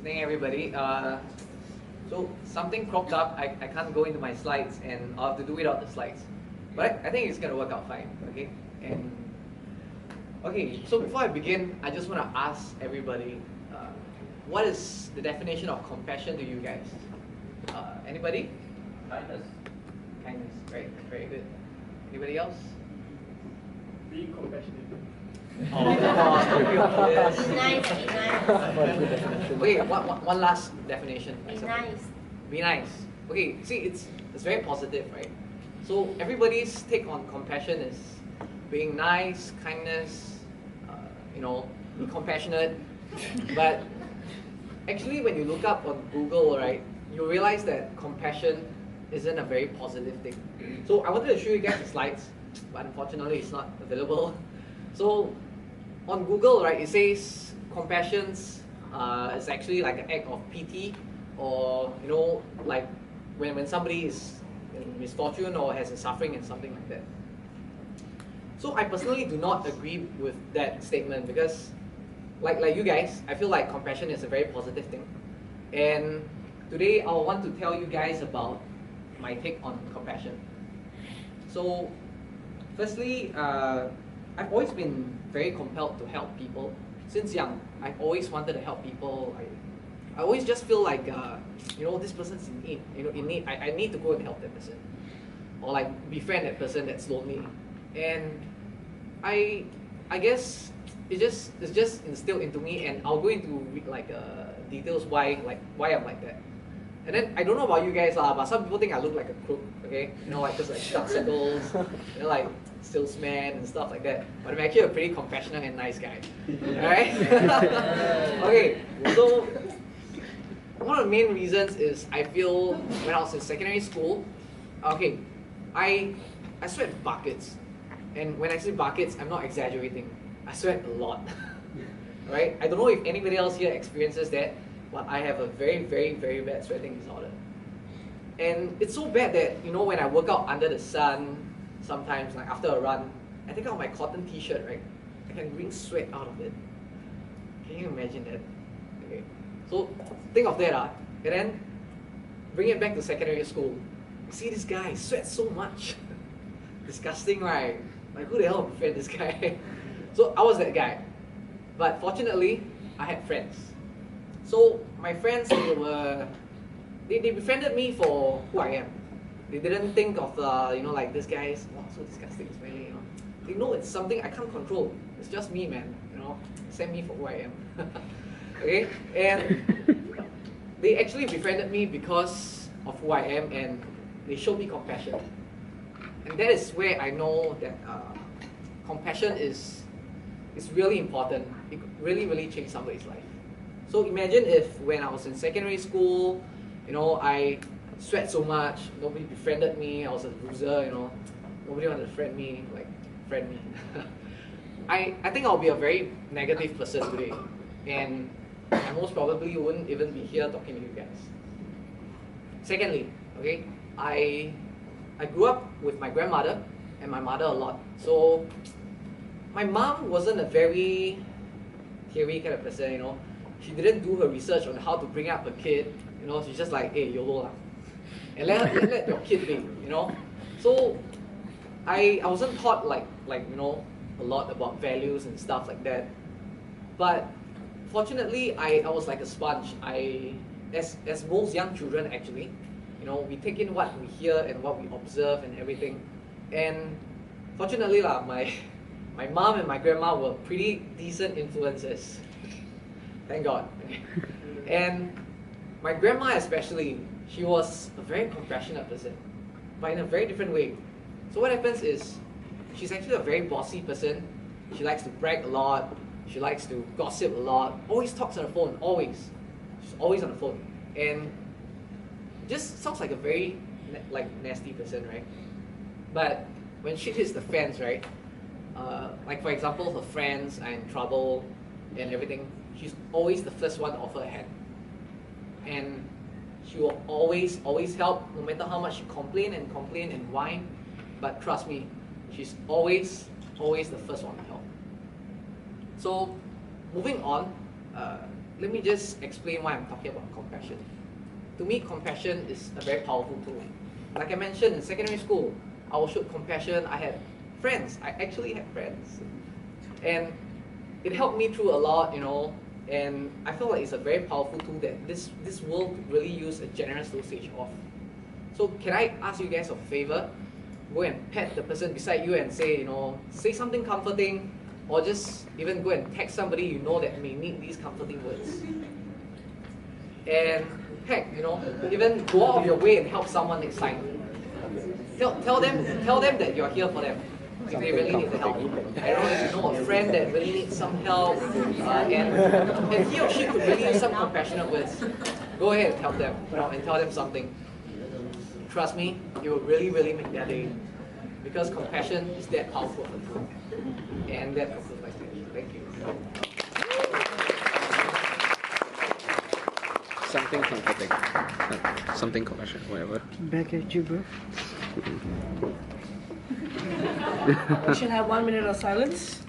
evening, everybody. So something cropped up. I can't go into my slides, and I'll have to do without the slides. But I think it's gonna work out fine. Okay. And okay. So before I begin, I just want to ask everybody, what is the definition of compassion to you guys? Anybody? Kindness. Kindness. Right. Very good. Anybody else? Being compassionate. Oh, yes. Be nice. Okay, one last definition. Be nice. Be nice. Okay, see, it's very positive, right? So everybody's take on compassion is being nice, kindness, be compassionate. But actually, when you look up on Google, right, you realize that compassion isn't a very positive thing. So I wanted to show you guys the slides, but unfortunately, it's not available. So on Google, right, it says compassion is actually like an act of pity, or like when somebody is in misfortune or has a suffering and something like that. So I personally do not agree with that statement because, like you guys, I feel like compassion is a very positive thing. And today I want to tell you guys about my take on compassion. So firstly, I've always been very compelled to help people. Since young, I've always wanted to help people. I always just feel like, this person's in need. I need to go and help that person. Or like befriend that person that's lonely. And I guess it's just instilled into me, and I'll go into details why I'm like that. And then I don't know about you guys, but some people think I look like a crook, okay? Just like dark circles, like salesman and stuff like that. But I'm actually a pretty compassionate and nice guy. Alright? Okay, so one of the main reasons is I feel when I was in secondary school, okay, I sweat buckets. And when I say buckets, I'm not exaggerating. I sweat a lot. Right? I don't know if anybody else here experiences that, but I have a very, very, very bad sweating disorder. And it's so bad that, when I work out under the sun, sometimes, like after a run, I take out my cotton t-shirt, right? I can wring sweat out of it. Can you imagine that? Okay. So think of that, and then bring it back to secondary school. You see this guy sweats so much. Disgusting, right? Like, who the hell would befriend this guy? So I was that guy. But fortunately, I had friends. So my friends, they befriended me for who I am. They didn't think of like this guy is so disgusting, smelly. They know it's something I can't control. It's just me, man. Send me for who I am. Okay, and they actually befriended me because of who I am, and they showed me compassion. And that is where I know that compassion is really important. It could really, really change somebody's life. So imagine if when I was in secondary school, I sweat so much, nobody befriended me, I was a loser, nobody wanted to friend me. I think I'll be a very negative person today, and I most probably wouldn't even be here talking to you guys. Secondly, okay, I grew up with my grandmother and my mother a lot. So my mom wasn't a very theory kind of person, She didn't do her research on how to bring up a kid. She's just like, hey, YOLO lah. And let your kid be, So I wasn't taught like a lot about values and stuff like that. But fortunately, I was like a sponge. As most young children actually, we take in what we hear and what we observe and everything. And fortunately my mom and my grandma were pretty decent influences. Thank God. And my grandma especially, she was a very compassionate person, but in a very different way. So what happens is, she's actually a very bossy person. She likes to brag a lot. She likes to gossip a lot. Always talks on the phone, always. She's always on the phone. And just sounds like a very nasty person, right? But when shit hits the fans, right? Like for example, her friends are in trouble and everything, she's always the first one to offer a hand. And she will always help, no matter how much she complain and whine. But trust me, she's always the first one to help. So moving on, let me just explain why I'm talking about compassion. To me, compassion is a very powerful tool. Like I mentioned, in secondary school, I was showed compassion. I had friends. I actually had friends. And it helped me through a lot, you know, and I feel like it's a very powerful tool that this world could really use a generous dosage of. So can I ask you guys a favor? Go and pat the person beside you and say, you know, say something comforting, or just even go and text somebody you know that may need these comforting words. And heck, you know, even go out of your way and help someone next time. Tell them that you're here for them if they really need the help. I don't know if you know a friend that really needs some help, and he or she could really use some compassionate words. Go ahead and help them, you know, and tell them something. Trust me, it will really, really make their day. Because compassion is that powerful of a tool. And that concludes my speech. Thank you. Something comforting. Something compassionate, whatever. Back at you, bro. We should have 1 minute of silence.